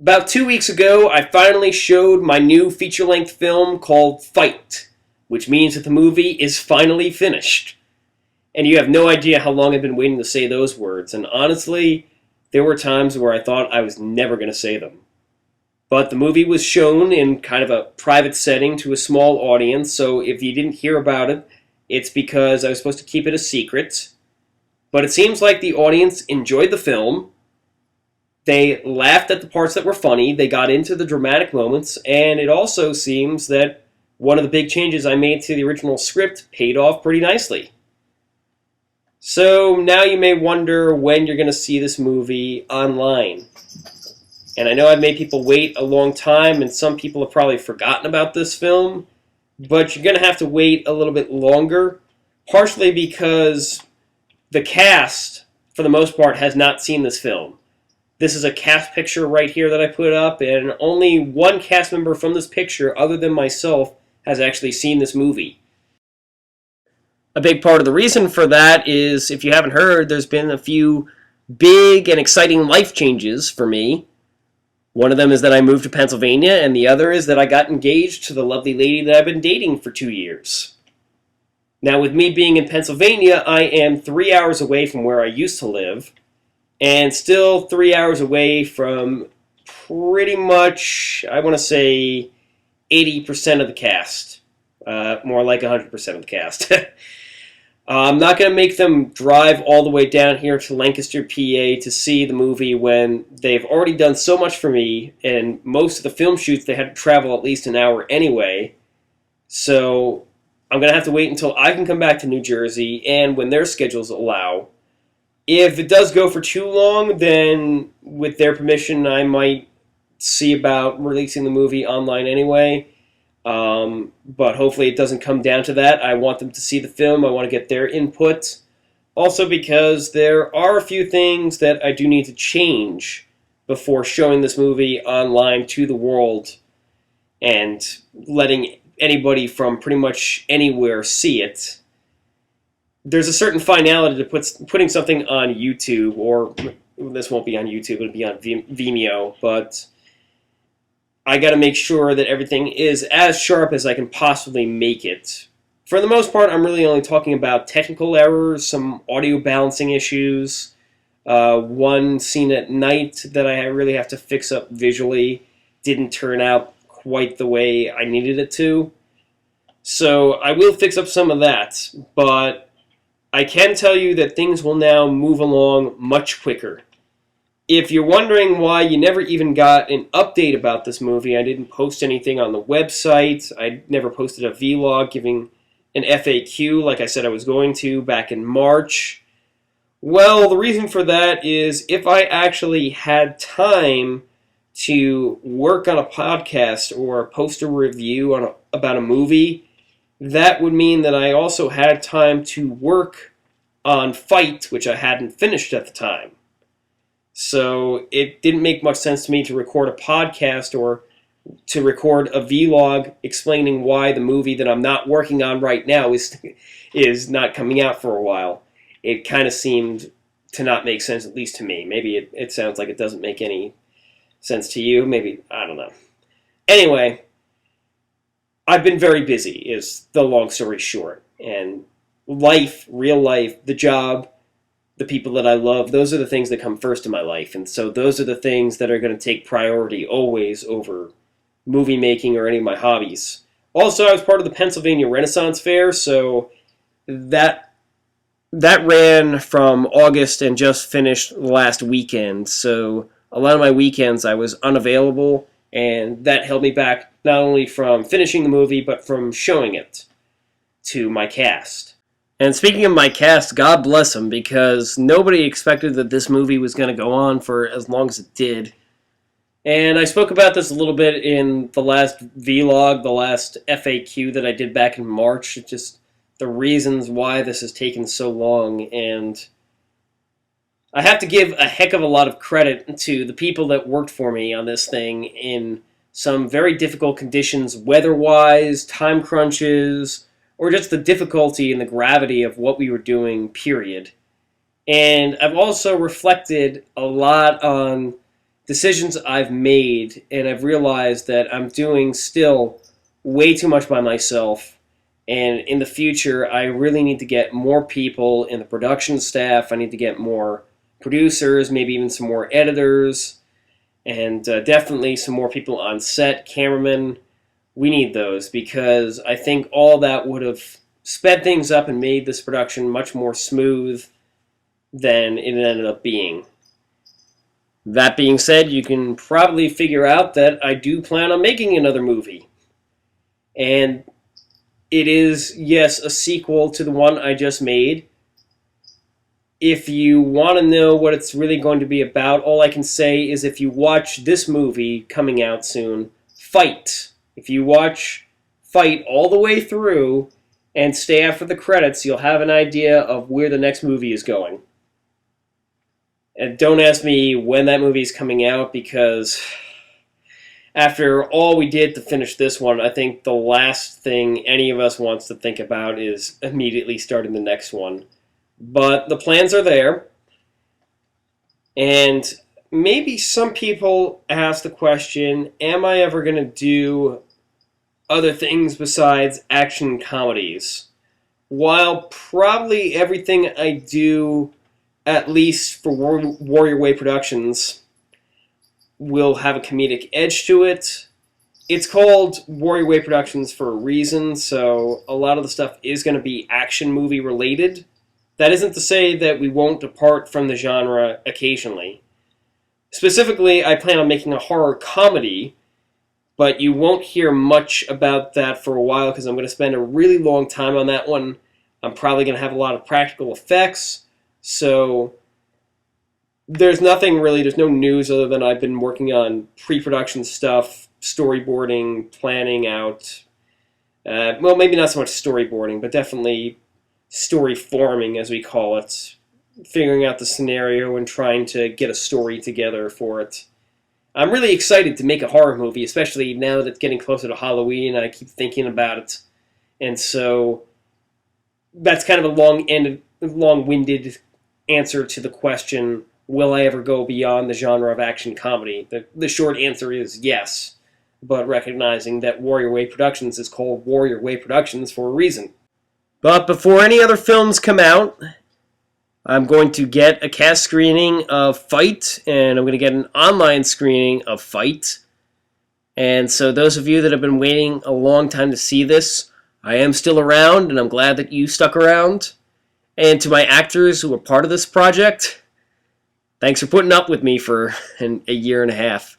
About 2 weeks ago, I finally showed my new feature-length film called Fight, which means that the movie is finally finished. And you have no idea how long I've been waiting to say those words, and honestly, there were times where I thought I was never going to say them. But the movie was shown in kind of a private setting to a small audience, so if you didn't hear about it, it's because I was supposed to keep it a secret. But it seems like the audience enjoyed the film. They laughed at the parts that were funny, they got into the dramatic moments, and it also seems that one of the big changes I made to the original script paid off pretty nicely. So now you may wonder when you're going to see this movie online. And I know I've made people wait a long time, and some people have probably forgotten about this film, but you're going to have to wait a little bit longer, partially because the cast, for the most part, has not seen this film. This is a cast picture right here that I put up, and only one cast member from this picture, other than myself, has actually seen this movie. A big part of the reason for that is, if you haven't heard, there's been a few big and exciting life changes for me. One of them is that I moved to Pennsylvania, and the other is that I got engaged to the lovely lady that I've been dating for 2 years. Now, with me being in Pennsylvania, I am 3 hours away from where I used to live, and still 3 hours away from pretty much, I want to say, 80% of the cast. More like 100% of the cast. I'm not going to make them drive all the way down here to Lancaster, PA to see the movie when they've already done so much for me, and most of the film shoots they had to travel at least an hour anyway. So I'm going to have to wait until I can come back to New Jersey and when their schedules allow. If it does go for too long, then with their permission I might see about releasing the movie online anyway. But hopefully it doesn't come down to that. I want them to see the film. I want to get their input. Also because there are a few things that I do need to change before showing this movie online to the world and letting anybody from pretty much anywhere see it. There's a certain finality to putting something on YouTube, or this won't be on YouTube, it'll be on Vimeo, but I got to make sure that everything is as sharp as I can possibly make it. For the most part, I'm really only talking about technical errors, some audio balancing issues, one scene at night that I really have to fix up visually didn't turn out quite the way I needed it to. So I will fix up some of that, but I can tell you that things will now move along much quicker. If you're wondering why you never even got an update about this movie, I didn't post anything on the website, I never posted a vlog giving an FAQ like I said I was going to back in March. Well, the reason for that is if I actually had time to work on a podcast or post a review about a movie, that would mean that I also had time to work on Fight, which I hadn't finished at the time. So it didn't make much sense to me to record a podcast or to record a vlog explaining why the movie that I'm not working on right now is not coming out for a while. It kind of seemed to not make sense, at least to me. Maybe it sounds like it doesn't make any sense to you. Maybe, I don't know. Anyway, I've been very busy, is the long story short. And life, real life, the job, the people that I love, those are the things that come first in my life. And so those are the things that are going to take priority always over movie making or any of my hobbies. Also, I was part of the Pennsylvania Renaissance Fair, so that ran from August and just finished last weekend. So a lot of my weekends I was unavailable, and that held me back not only from finishing the movie, but from showing it to my cast. And speaking of my cast, God bless them, because nobody expected that this movie was going to go on for as long as it did. And I spoke about this a little bit in the last vlog, the last FAQ that I did back in March, just the reasons why this has taken so long. And I have to give a heck of a lot of credit to the people that worked for me on this thing in some very difficult conditions, weather-wise, time crunches, or just the difficulty and the gravity of what we were doing, period. And I've also reflected a lot on decisions I've made, and I've realized that I'm doing still way too much by myself. And in the future, I really need to get more people in the production staff. I need to get more producers, maybe even some more editors, and definitely some more people on set, cameramen. We need those because I think all that would have sped things up and made this production much more smooth than it ended up being. That being said, you can probably figure out that I do plan on making another movie. And it is, yes, a sequel to the one I just made. If you want to know what it's really going to be about, all I can say is if you watch this movie coming out soon, Fight. If you watch Fight all the way through and stay after the credits, you'll have an idea of where the next movie is going. And don't ask me when that movie is coming out, because after all we did to finish this one, I think the last thing any of us wants to think about is immediately starting the next one. But the plans are there. And maybe some people ask the question, am I ever going to do other things besides action comedies? While probably everything I do, at least for Warrior Way Productions, will have a comedic edge to it. It's called Warrior Way Productions for a reason, so a lot of the stuff is going to be action movie related. That isn't to say that we won't depart from the genre occasionally. Specifically, I plan on making a horror comedy, but you won't hear much about that for a while because I'm going to spend a really long time on that one. I'm probably going to have a lot of practical effects, so there's nothing really, there's no news other than I've been working on pre-production stuff, storyboarding, planning out, well, maybe not so much storyboarding, but definitely story forming, as we call it, figuring out the scenario and trying to get a story together for it. I'm really excited to make a horror movie, especially now that it's getting closer to Halloween, and I keep thinking about it. And so that's kind of a long-winded answer to the question, will I ever go beyond the genre of action comedy? The short answer is yes, but recognizing that Warrior Way Productions is called Warrior Way Productions for a reason. But before any other films come out, I'm going to get a cast screening of Fight, and I'm going to get an online screening of Fight. And so those of you that have been waiting a long time to see this, I am still around, and I'm glad that you stuck around. And to my actors who were part of this project, thanks for putting up with me for a year and a half.